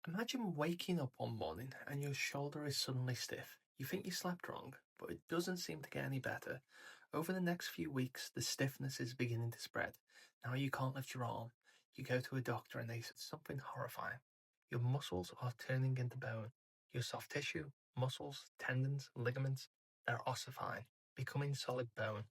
Imagine waking up one morning and your shoulder is suddenly stiff. You think you slept wrong, but it doesn't seem to get any better. Over the next few weeks, the stiffness is beginning to spread. Now you can't lift your arm. You go to a doctor and they say something horrifying. Your muscles are turning into bone. Your soft tissue, muscles, tendons, ligaments, they're ossifying, becoming solid bone.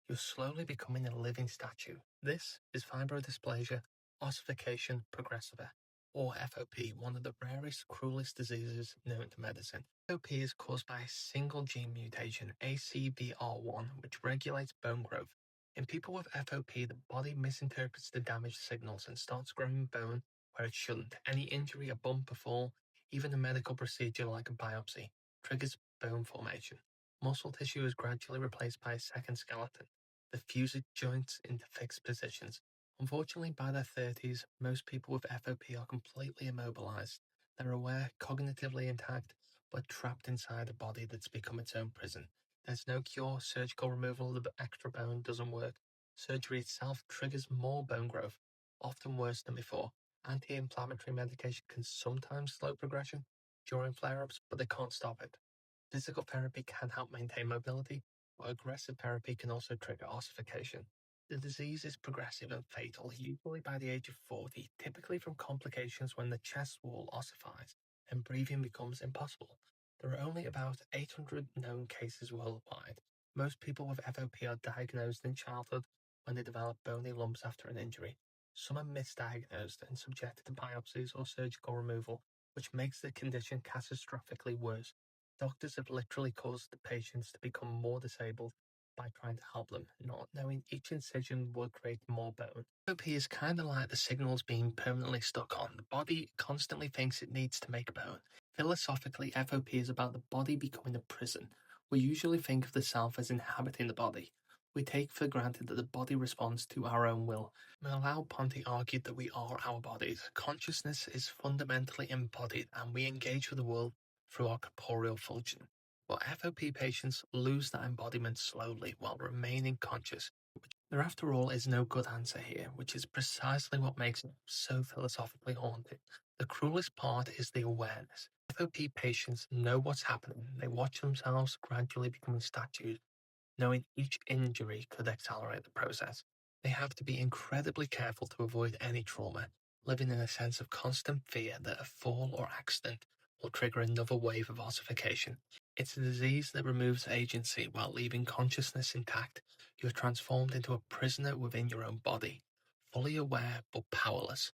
You're slowly becoming a living statue. This is fibrodysplasia ossification progressiva, or FOP, one of the rarest, cruelest diseases known to medicine. FOP is caused by a single gene mutation, ACVR1, which regulates bone growth. In people with FOP, the body misinterprets the damaged signals and starts growing bone where it shouldn't. Any injury, a bump, a fall, even a medical procedure like a biopsy, triggers bone formation. Muscle tissue is gradually replaced by a second skeleton that fuses joints into fixed positions. Unfortunately, by their 30s, most people with FOP are completely immobilized. They're aware, cognitively intact, but trapped inside a body that's become its own prison. There's no cure. Surgical removal of the extra bone doesn't work. Surgery itself triggers more bone growth, often worse than before. Anti-inflammatory medication can sometimes slow progression during flare-ups, but they can't stop it. Physical therapy can help maintain mobility, but aggressive therapy can also trigger ossification. The disease is progressive and fatal, usually by the age of 40, typically from complications when the chest wall ossifies and breathing becomes impossible. There are only about 800 known cases worldwide. Most people with FOP are diagnosed in childhood when they develop bony lumps after an injury. Some are misdiagnosed and subjected to biopsies or surgical removal, which makes the condition catastrophically worse. Doctors have literally caused the patients to become more disabled by trying to help them, not knowing each incision will create more bone. FOP is kind of like the signals being permanently stuck on. The body constantly thinks it needs to make bone. Philosophically, FOP is about the body becoming a prison. We usually think of the self as inhabiting the body. We take for granted that the body responds to our own will. Merleau-Ponty argued that we are our bodies. Consciousness is fundamentally embodied, and we engage with the world through our corporeal function. But FOP patients lose that embodiment slowly while remaining conscious. There, after all, is no good answer here, which is precisely what makes it so philosophically haunting. The cruelest part is the awareness. FOP patients know what's happening. They watch themselves gradually becoming statues, knowing each injury could accelerate the process. They have to be incredibly careful to avoid any trauma, living in a sense of constant fear that a fall or accident will trigger another wave of ossification. It's a disease that removes agency while leaving consciousness intact. You are transformed into a prisoner within your own body, fully aware but powerless.